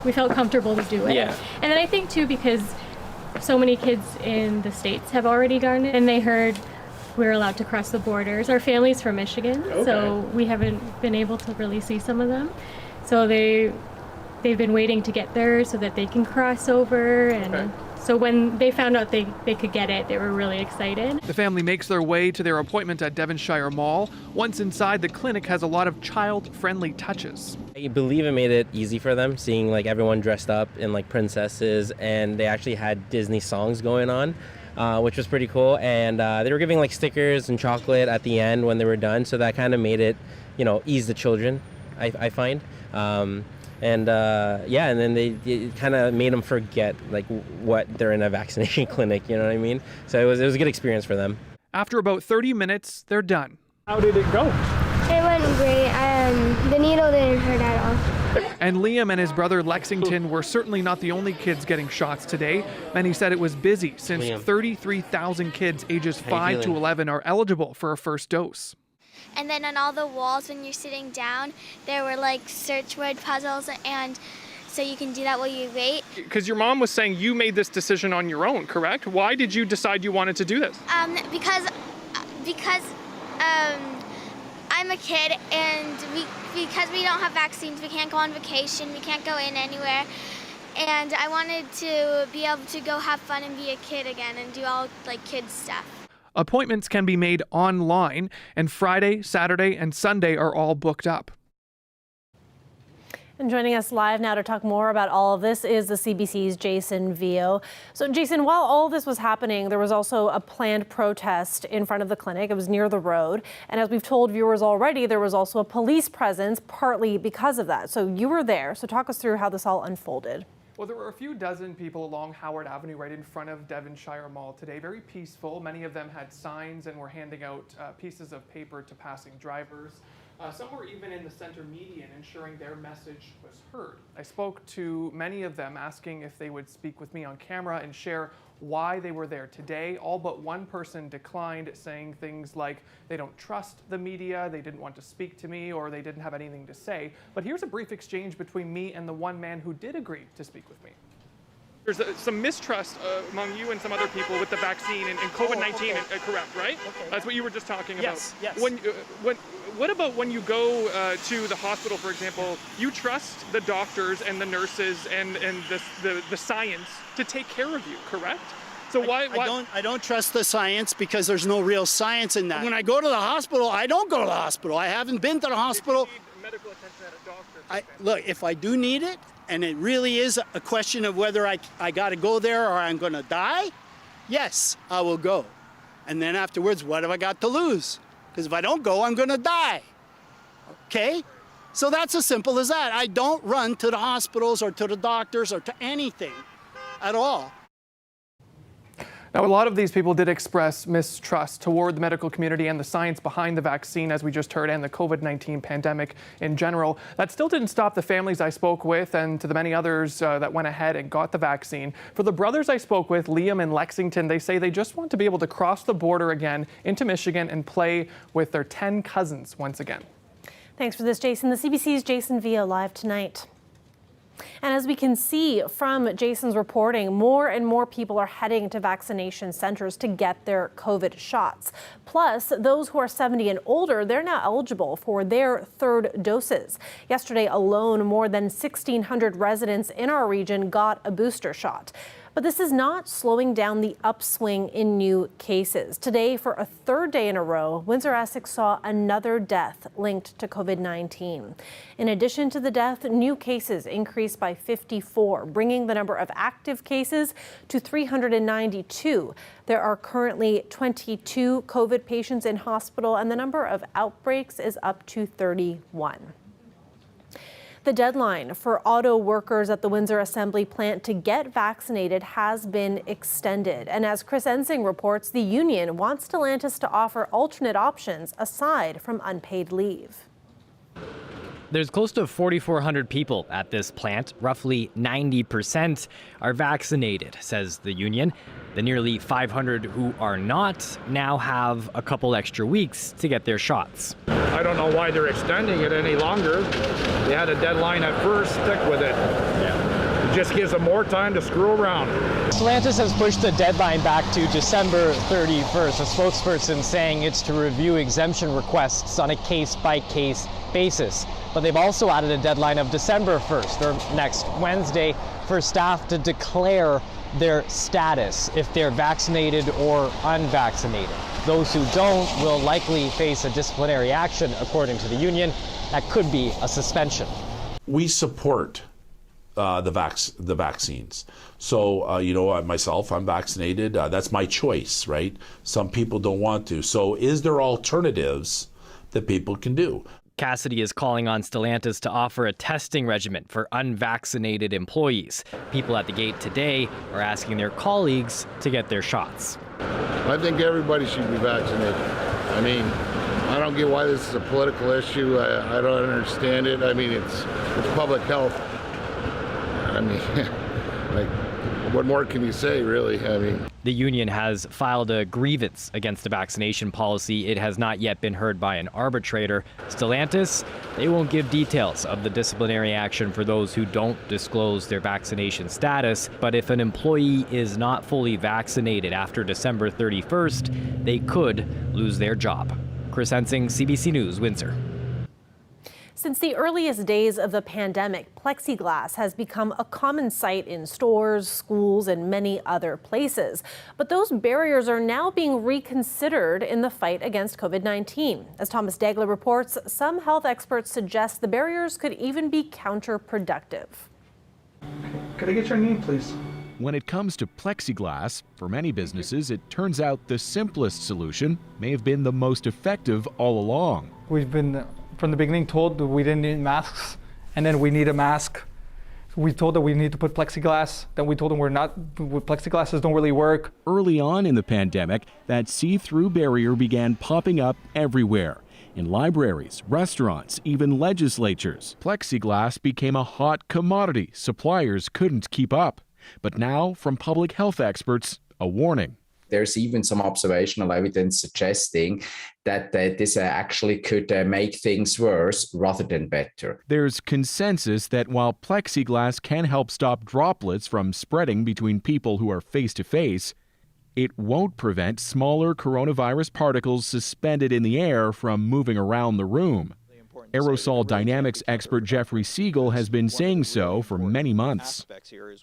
We felt comfortable to do it. Yeah. And then I think too, because so many kids in the States have already gotten it, and they heard we're allowed to cross the borders. Our family's from Michigan, so we haven't been able to really see some of them. So they've been waiting to get there so that they can cross over. And so when they found out they could get it, they were really excited. The family makes their way to their appointment at Devonshire Mall. Once inside, the clinic has a lot of child-friendly touches. I believe it made it easy for them, seeing like everyone dressed up in like princesses, and they actually had Disney songs going on, which was pretty cool. And they were giving like stickers and chocolate at the end when they were done, so that kind of made it, ease the children, I find. And then it kind of made them forget like what they're in a vaccination clinic, you know what I mean? So it was a good experience for them. After about 30 minutes, they're done. How did it go? It went great. The needle didn't hurt at all. And Liam and his brother Lexington were certainly not the only kids getting shots today. Many said it was busy since 33,000 kids ages 5 to 11 are eligible for a first dose. And then on all the walls when you're sitting down, there were like search word puzzles, and so you can do that while you wait. Because your mom was saying you made this decision on your own, correct? Why did you decide you wanted to do this? Because I'm a kid, and because we don't have vaccines, we can't go on vacation, we can't go in anywhere. And I wanted to be able to go have fun and be a kid again and do all like kids stuff. Appointments can be made online, and Friday, Saturday, and Sunday are all booked up. And joining us live now to talk more about all of this is the CBC's Jason Vio. So Jason, while all of this was happening, there was also a planned protest in front of the clinic. It was near the road. And as we've told viewers already, there was also a police presence, partly because of that. So you were there. So talk us through how this all unfolded. Well, there were a few dozen people along Howard Avenue right in front of Devonshire Mall today. Very peaceful. Many of them had signs and were handing out pieces of paper to passing drivers. Some were even in the center median, ensuring their message was heard. I spoke to many of them, asking if they would speak with me on camera and share why they were there today. All but one person declined, saying things like they don't trust the media, they didn't want to speak to me, or they didn't have anything to say. But here's a brief exchange between me and the one man who did agree to speak with me. There's some mistrust among you and some other people with the vaccine and COVID-19, correct, right? Okay. That's what you were just talking about. Yes. What about when you go to the hospital, for example, you trust the doctors and the nurses and the science to take care of you, correct? So why? I don't trust the science because there's no real science in that. When I go to the hospital, I don't go to the hospital. I haven't been to the hospital. You need medical attention at a doctor. Look, if I do need it, and it really is a question of whether I got to go there or I'm going to die, yes, I will go. And then afterwards, what have I got to lose? Because if I don't go, I'm going to die. Okay? So that's as simple as that. I don't run to the hospitals or to the doctors or to anything at all. Now, a lot of these people did express mistrust toward the medical community and the science behind the vaccine, as we just heard, and the COVID-19 pandemic in general. That still didn't stop the families I spoke with and to the many others that went ahead and got the vaccine. For the brothers I spoke with, Liam and Lexington, they say they just want to be able to cross the border again into Michigan and play with their 10 cousins once again. Thanks for this, Jason. The CBC's Jason Vio live tonight. And as we can see from Jason's reporting, more and more people are heading to vaccination centers to get their COVID shots. Plus, those who are 70 and older, they're now eligible for their third doses. Yesterday alone, more than 1,600 residents in our region got a booster shot. But this is not slowing down the upswing in new cases. Today, for a third day in a row, Windsor Essex saw another death linked to COVID-19. In addition to the death, new cases increased by 54, bringing the number of active cases to 392. There are currently 22 COVID patients in hospital, and the number of outbreaks is up to 31. The deadline for auto workers at the Windsor Assembly Plant to get vaccinated has been extended. And as Chris Ensing reports, the union wants Stellantis to offer alternate options aside from unpaid leave. There's close to 4,400 people at this plant. Roughly 90% are vaccinated, says the union. The nearly 500 who are not now have a couple extra weeks to get their shots. I don't know why they're extending it any longer. They had a deadline at first, stick with it. Yeah. It just gives them more time to screw around. Stellantis has pushed the deadline back to December 31st, a spokesperson saying it's to review exemption requests on a case-by-case basis. But they've also added a deadline of December 1st, or next Wednesday, for staff to declare their status, if they're vaccinated or unvaccinated. Those who don't will likely face a disciplinary action, according to the union. That could be a suspension. We support the vaccines. So, myself, I'm vaccinated. That's my choice, right? Some people don't want to. So is there alternatives that people can do? Cassidy is calling on Stellantis to offer a testing regimen for unvaccinated employees. People at the gate today are asking their colleagues to get their shots. I think everybody should be vaccinated. I mean, I don't get why this is a political issue. I don't understand it. I mean, it's public health. I mean, like, what more can you say, really? I mean, the union has filed a grievance against the vaccination policy. It has not yet been heard by an arbitrator. Stellantis, they won't give details of the disciplinary action for those who don't disclose their vaccination status. But if an employee is not fully vaccinated after December 31st, they could lose their job. Chris Hensing, CBC News, Windsor. Since the earliest days of the pandemic, plexiglass has become a common sight in stores, schools, and many other places. But those barriers are now being reconsidered in the fight against COVID-19. As Thomas Dagler reports, some health experts suggest the barriers could even be counterproductive. Could I get your name, please? When it comes to plexiglass, for many businesses, it turns out the simplest solution may have been the most effective all along. We've been from the beginning told that we didn't need masks, and then we need a mask. We told that we need to put plexiglass, then we told them plexiglasses don't really work. Early on in the pandemic, that see-through barrier began popping up everywhere. In libraries, restaurants, even legislatures. Plexiglass became a hot commodity suppliers couldn't keep up. But now, from public health experts, a warning. There's even some observational evidence suggesting that this actually could make things worse rather than better. There's consensus that while plexiglass can help stop droplets from spreading between people who are face-to-face, it won't prevent smaller coronavirus particles suspended in the air from moving around the room. Aerosol dynamics expert Jeffrey Siegel has been saying so for many months.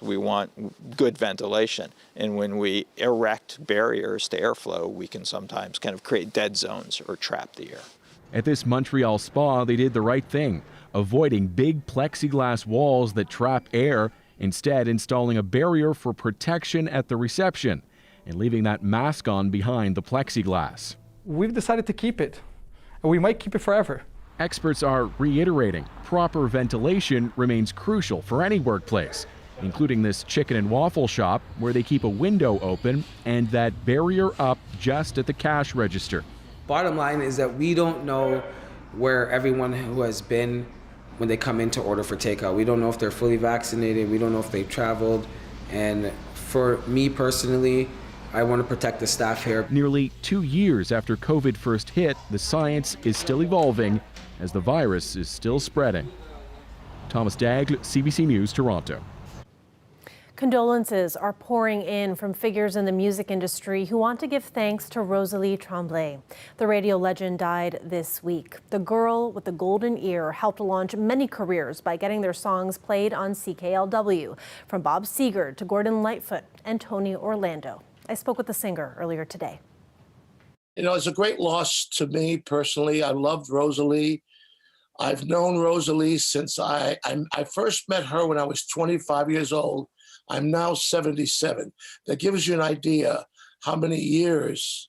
We want good ventilation, and when we erect barriers to airflow, we can sometimes kind of create dead zones or trap the air. At this Montreal spa, they did the right thing, avoiding big plexiglass walls that trap air, instead installing a barrier for protection at the reception and leaving that mask on behind the plexiglass. We've decided to keep it, and we might keep it forever. Experts are reiterating proper ventilation remains crucial for any workplace, including this chicken and waffle shop where they keep a window open and that barrier up just at the cash register. Bottom line is that we don't know where everyone who has been when they come in to order for takeout. We don't know if they're fully vaccinated. We don't know if they've traveled. And for me personally, I want to protect the staff here. Nearly 2 years after COVID first hit, the science is still evolving as the virus is still spreading. Thomas Dagler, CBC News, Toronto. Condolences are pouring in from figures in the music industry who want to give thanks to Rosalie Trembley. The radio legend died this week. The girl with the golden ear helped launch many careers by getting their songs played on CKLW, from Bob Seger to Gordon Lightfoot and Tony Orlando. I spoke with the singer earlier today. You know, it's a great loss to me personally. I loved Rosalie. I've known Rosalie since I first met her when I was 25 years old. I'm now 77. That gives you an idea how many years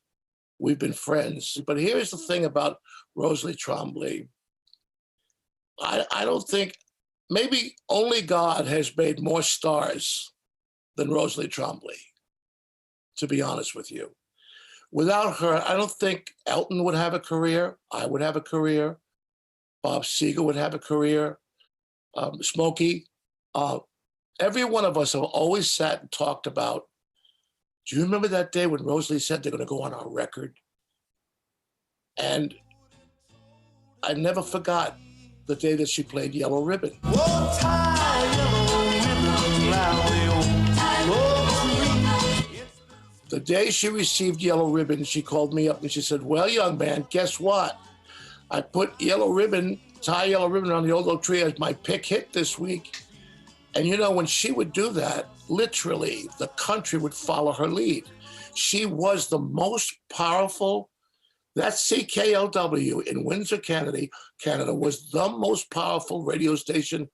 we've been friends. But here's the thing about Rosalie Trembley. I don't think, maybe only God has made more stars than Rosalie Trembley, to be honest with you. Without her, I don't think Elton would have a career. I would have a career. Bob Seger would have a career. Smokey. Every one of us have always sat and talked about, do you remember that day when Rosalie said they're going to go on our record? And I never forgot the day that she played Yellow Ribbon. Whoa, tie, yellow ribbon, The day she received yellow ribbon, she called me up and she said, well, young man, guess what? I put tie yellow ribbon on the old oak tree as my pick hit this week. And you know, when she would do that, literally the country would follow her lead. She was the most powerful, that CKLW in Windsor, Canada was the most powerful radio station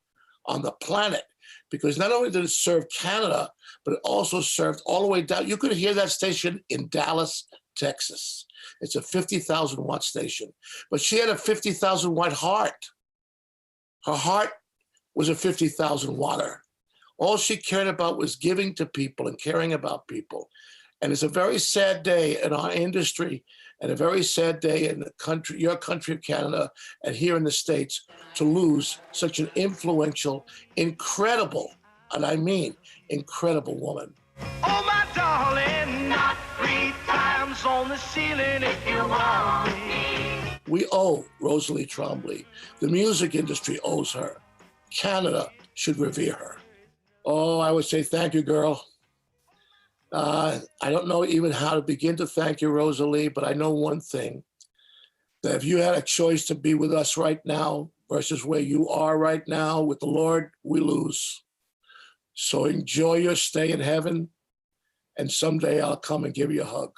on the planet, because not only did it serve Canada, but it also served all the way down. You could hear that station in Dallas, Texas. It's a 50,000 watt station, but she had a 50,000 watt heart. Her heart was a 50,000 watter. All she cared about was giving to people and caring about people. And it's a very sad day in our industry and a very sad day in the country, your country of Canada, and here in the States, to lose such an influential, incredible, and I mean incredible woman. Oh, my darling, not 3 times on the ceiling if you want me. We owe Rosalie Trembley. The music industry owes her. Canada should revere her. Oh, I would say thank you, girl. I don't know even how to begin to thank you, Rosalie, but I know one thing, that if you had a choice to be with us right now versus where you are right now with the Lord, we lose. So enjoy your stay in heaven, and someday I'll come and give you a hug.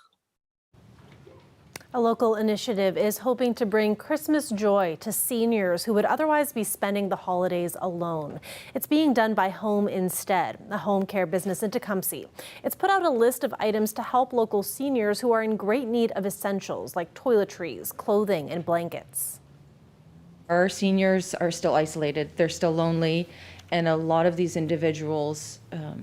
A local initiative is hoping to bring Christmas joy to seniors who would otherwise be spending the holidays alone. It's being done by Home Instead, a home care business in Tecumseh. It's put out a list of items to help local seniors who are in great need of essentials like toiletries, clothing, and blankets. Our seniors are still isolated. They're still lonely. And a lot of these individuals,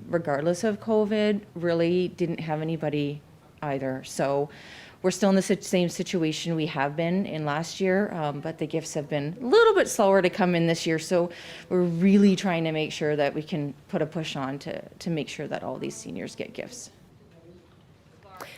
regardless of COVID, really didn't have anybody either. So we're still in the same situation we have been in last year, but the gifts have been a little bit slower to come in this year. So we're really trying to make sure that we can put a push on to make sure that all these seniors get gifts.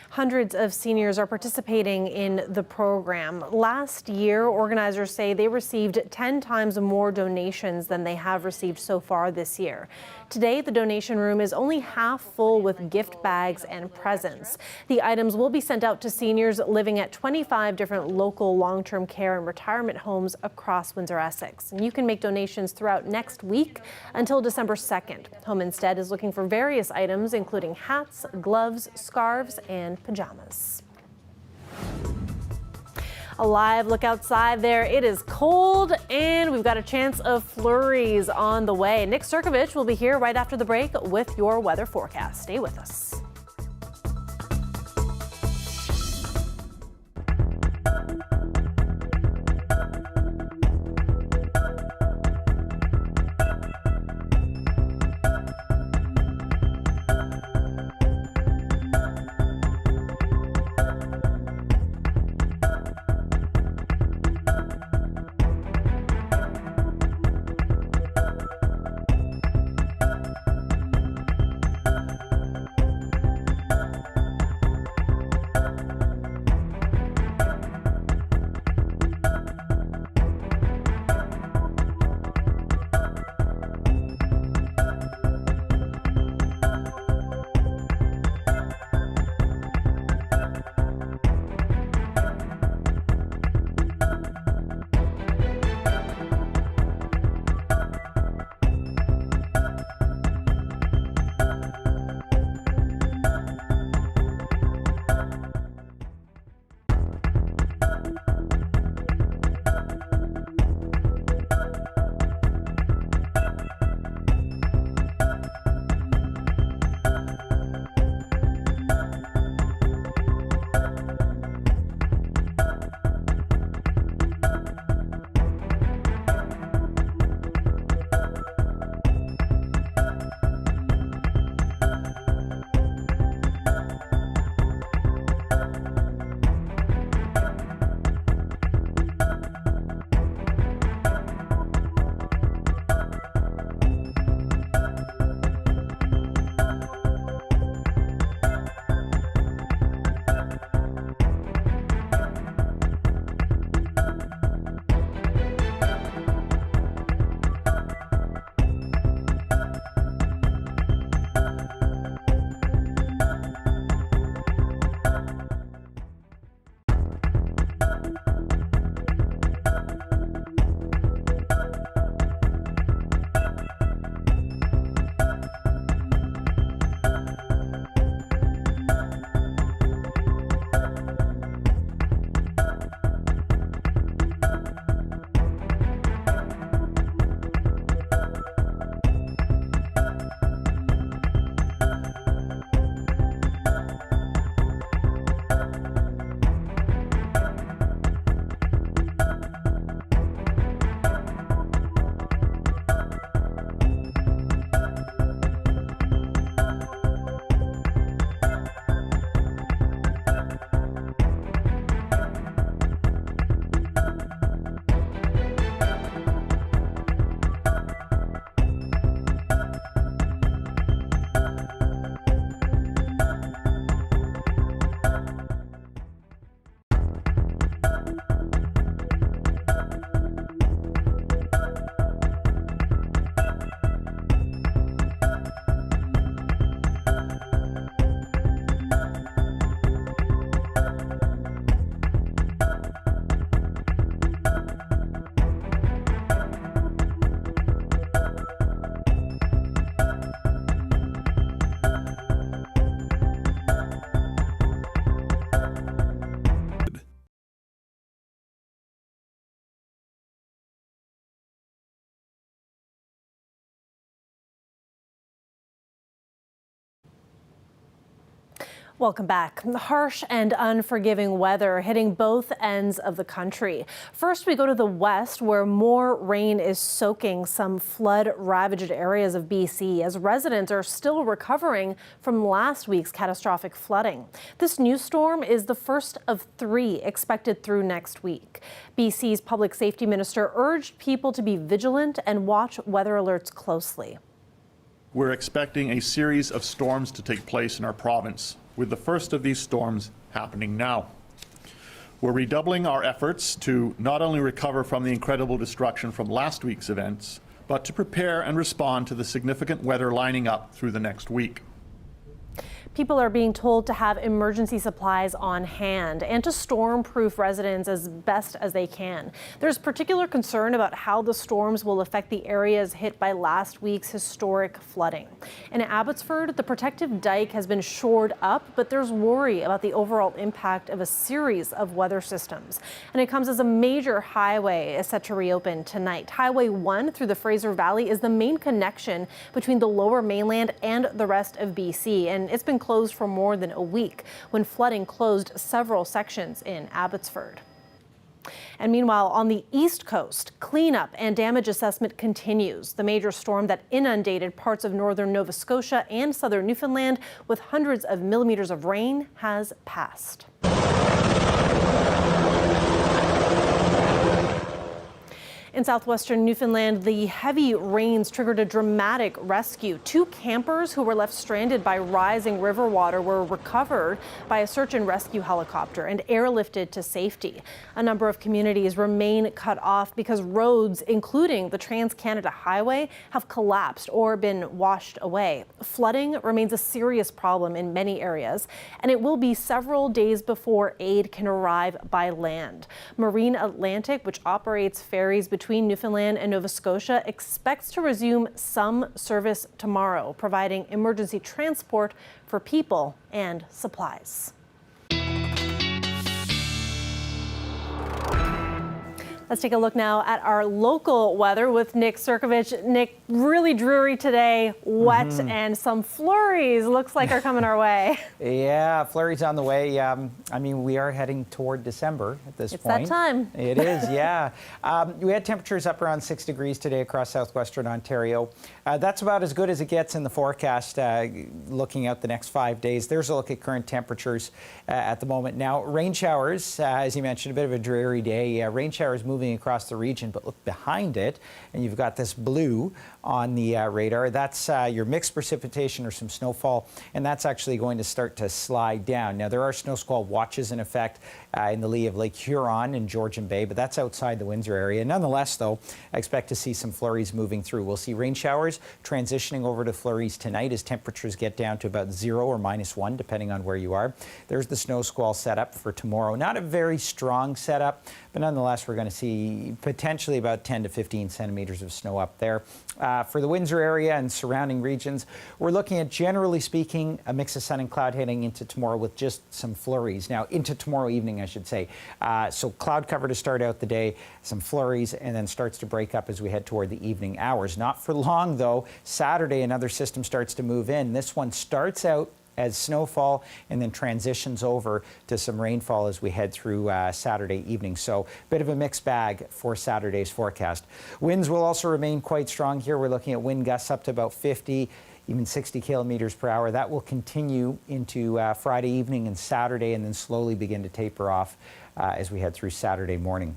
Hundreds of seniors are participating in the program. Last year, organizers say they received 10 times more donations than they have received so far this year. Today, the donation room is only half full with gift bags and presents. The items will be sent out to seniors living at 25 different local long-term care and retirement homes across Windsor, Essex. And you can make donations throughout next week until December 2nd. Home Instead is looking for various items, including hats, gloves, scarves, and pajamas. A live look outside there. It is cold and we've got a chance of flurries on the way. Nick Sirkovich will be here right after the break with your weather forecast. Stay with us. Welcome back. Harsh and unforgiving weather hitting both ends of the country. First, we go to the west, where more rain is soaking some flood-ravaged areas of BC as residents are still recovering from last week's catastrophic flooding. This new storm is the first of 3 expected through next week. BC's public safety minister urged people to be vigilant and watch weather alerts closely. We're expecting a series of storms to take place in our province, with the first of these storms happening now. We're redoubling our efforts to not only recover from the incredible destruction from last week's events, but to prepare and respond to the significant weather lining up through the next week. People are being told to have emergency supplies on hand and to storm-proof residents as best as they can. There's particular concern about how the storms will affect the areas hit by last week's historic flooding. In Abbotsford, the protective dike has been shored up, but there's worry about the overall impact of a series of weather systems. And it comes as a major highway is set to reopen tonight. Highway 1 through the Fraser Valley is the main connection between the Lower Mainland and the rest of BC, and it's been closed for more than a week when flooding closed several sections in Abbotsford. And meanwhile, on the East Coast, cleanup and damage assessment continues. The major storm that inundated parts of northern Nova Scotia and southern Newfoundland with hundreds of millimeters of rain has passed. In southwestern Newfoundland, the heavy rains triggered a dramatic rescue. 2 campers who were left stranded by rising river water were recovered by a search and rescue helicopter and airlifted to safety. A number of communities remain cut off because roads, including the Trans-Canada Highway, have collapsed or been washed away. Flooding remains a serious problem in many areas, and it will be several days before aid can arrive by land. Marine Atlantic, which operates ferries between Newfoundland and Nova Scotia, expects to resume some service tomorrow, providing emergency transport for people and supplies. Let's take a look now at our local weather with Nick Cirkovich. Nick, really dreary today, wet, and some flurries looks like are coming our way. Yeah, flurries on the way. I mean, we are heading toward December at this point. It's that time. It is, yeah. We had temperatures up around 6 degrees today across southwestern Ontario. That's about as good as it gets in the forecast looking out the next 5 days. There's a look at current temperatures at the moment. Now, rain showers, as you mentioned, a bit of a dreary day. Rain showers moving across the region, but look behind it, and you've got this blue on the radar. That's your mixed precipitation or some snowfall, and that's actually going to start to slide down. Now, there are snow squall watches in effect in the lee of Lake Huron and Georgian Bay, but that's outside the Windsor area. Nonetheless, though, I expect to see some flurries moving through. We'll see rain showers transitioning over to flurries tonight as temperatures get down to about 0 or -1, depending on where you are. There's the snow squall setup for tomorrow. Not a very strong setup, but nonetheless, we're going to see potentially about 10 to 15 centimeters of snow up there. For the Windsor area and surrounding regions, we're looking at, generally speaking, a mix of sun and cloud heading into tomorrow with just some flurries. Now, into tomorrow evening, I should say. So cloud cover to start out the day, some flurries, and then starts to break up as we head toward the evening hours. Not for long, though. Saturday, another system starts to move in. This one starts out as snowfall and then transitions over to some rainfall as we head through Saturday evening. So a bit of a mixed bag for Saturday's forecast. Winds will also remain quite strong here. We're looking at wind gusts up to about 50, even 60 kilometers per hour. That will continue into Friday evening and Saturday, and then slowly begin to taper off as we head through Saturday morning.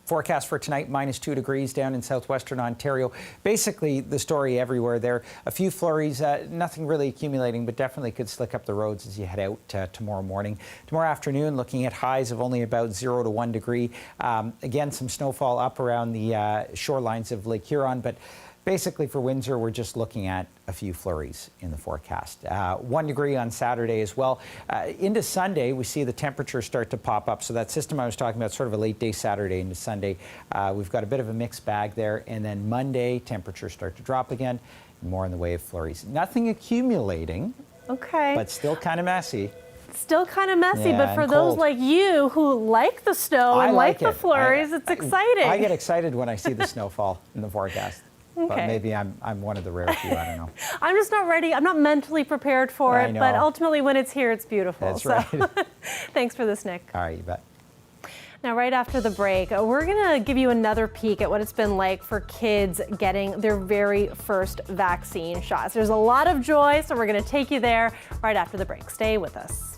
Forecast for tonight, -2 degrees down in southwestern Ontario. Basically, the story everywhere there. A few flurries, nothing really accumulating, but definitely could slick up the roads as you head out tomorrow morning. Tomorrow afternoon, looking at highs of only about 0 to 1 degree. Again, some snowfall up around the shorelines of Lake Huron, but basically for Windsor, we're just looking at a few flurries in the forecast. 1 degree on Saturday as well. Into Sunday, we see the temperatures start to pop up. So that system I was talking about, sort of a late day Saturday into Sunday, we've got a bit of a mixed bag there. And then Monday, temperatures start to drop again. More in the way of flurries. Nothing accumulating, but still kind of messy. Still kind of messy, Yeah, but for and those cold. like you who like the snow and like the flurries, it's exciting. I get excited when I see the snowfall in the forecast. But Okay. maybe I'm one of the rare few, I don't know. I'm just not ready. I'm not mentally prepared for I it, but know. ultimately when it's here, it's beautiful. That's right. Thanks for this, Nick. All right, you bet. Now, right after the break, we're going to give you another peek at what it's been like for kids getting their very first vaccine shots. There's a lot of joy, so we're going to take you there right after the break. Stay with us.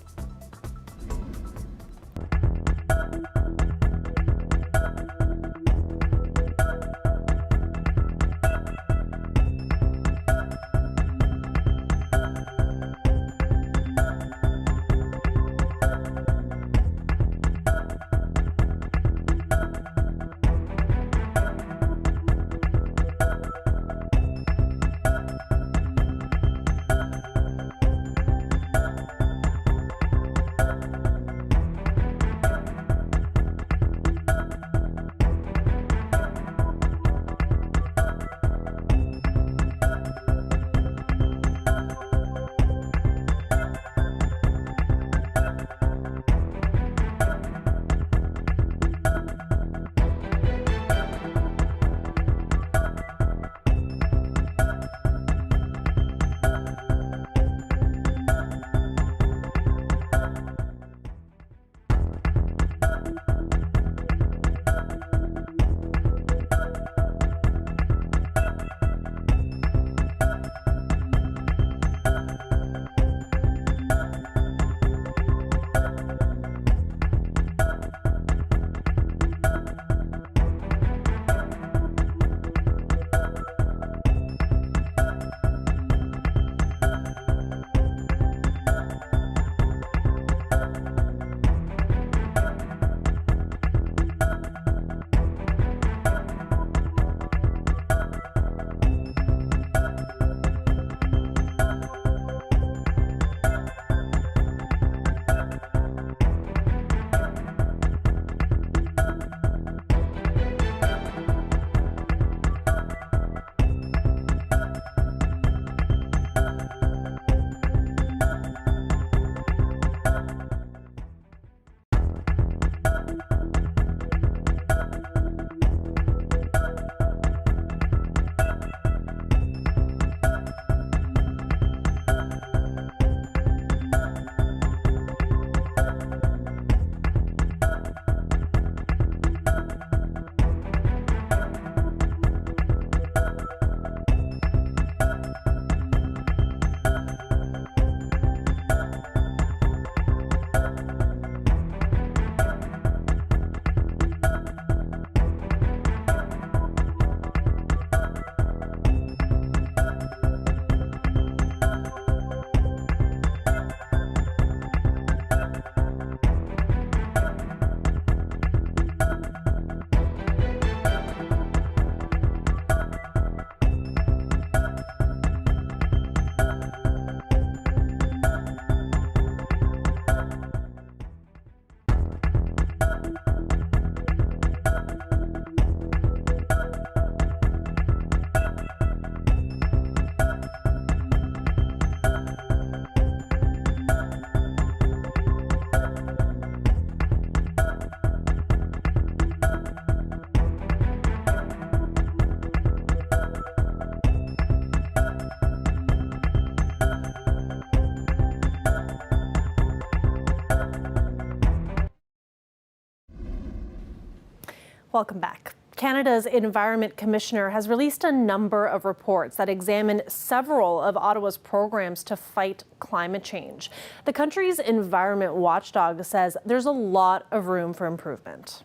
Welcome back. Canada's Environment Commissioner has released a number of reports that examine several of Ottawa's programs to fight climate change. The country's environment watchdog says there's a lot of room for improvement.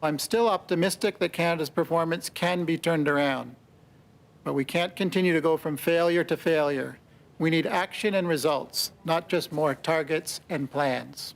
I'm still optimistic that Canada's performance can be turned around, but we can't continue to go from failure to failure. We need action and results, not just more targets and plans.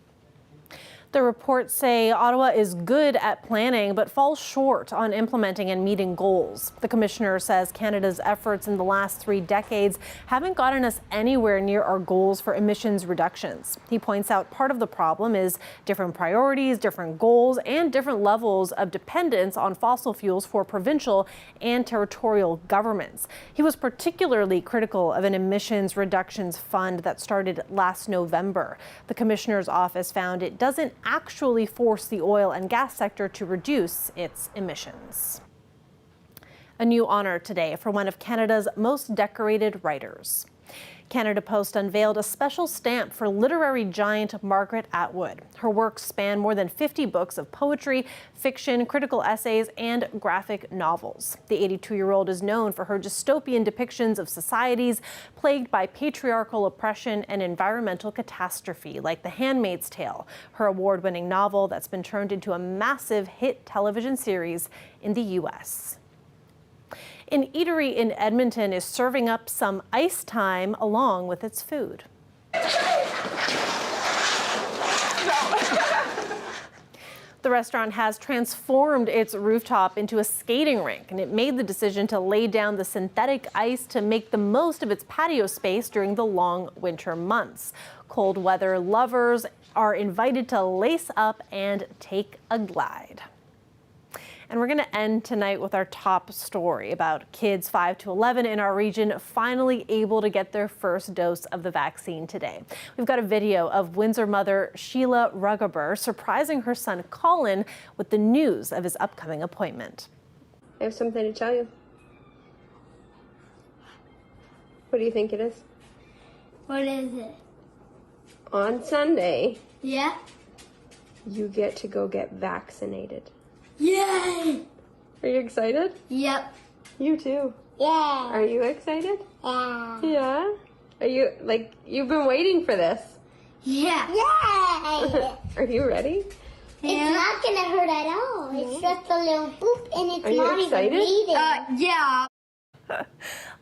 The reports say Ottawa is good at planning but falls short on implementing and meeting goals. The commissioner says Canada's efforts in the last 3 decades haven't gotten us anywhere near our goals for emissions reductions. He points out part of the problem is different priorities, different goals, and different levels of dependence on fossil fuels for provincial and territorial governments. He was particularly critical of an emissions reductions fund that started last November. The commissioner's office found it doesn't actually force the oil and gas sector to reduce its emissions. A new honor today for one of Canada's most decorated writers. Canada Post unveiled a special stamp for literary giant Margaret Atwood. Her works span more than 50 books of poetry, fiction, critical essays, and graphic novels. The 82-year-old is known for her dystopian depictions of societies plagued by patriarchal oppression and environmental catastrophe, like The Handmaid's Tale, her award-winning novel that's been turned into a massive hit television series in the U.S. An eatery in Edmonton is serving up some ice time along with its food. The restaurant has transformed its rooftop into a skating rink, and it made the decision to lay down the synthetic ice to make the most of its patio space during the long winter months. Cold weather lovers are invited to lace up and take a glide. And we're going to end tonight with our top story about kids 5 to 11 in our region finally able to get their first dose of the vaccine today. We've got a video of Windsor mother Sheila Rugaber surprising her son Colin with the news of his upcoming appointment. I have something to tell you. What do you think it is? What is it? On Sunday, Yeah? you get to go get vaccinated. Yay! Are you excited? Yep. You too. Yeah. Are you excited? Yeah. Yeah? Are you, you've been waiting for this? Yeah. Yay! Are you ready? It's not gonna hurt at all. It's just a little boop and it's Are you not excited? even bleeding. Yeah.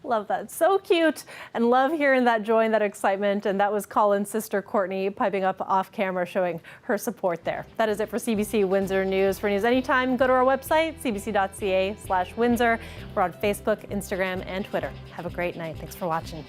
Love that. So cute, and love hearing that joy and that excitement. And that was Colin's sister Courtney piping up off camera showing her support there. That is it for CBC Windsor News. For news anytime, go to our website, cbc.ca/Windsor. We're on Facebook, Instagram, and Twitter. Have a great night. Thanks for watching.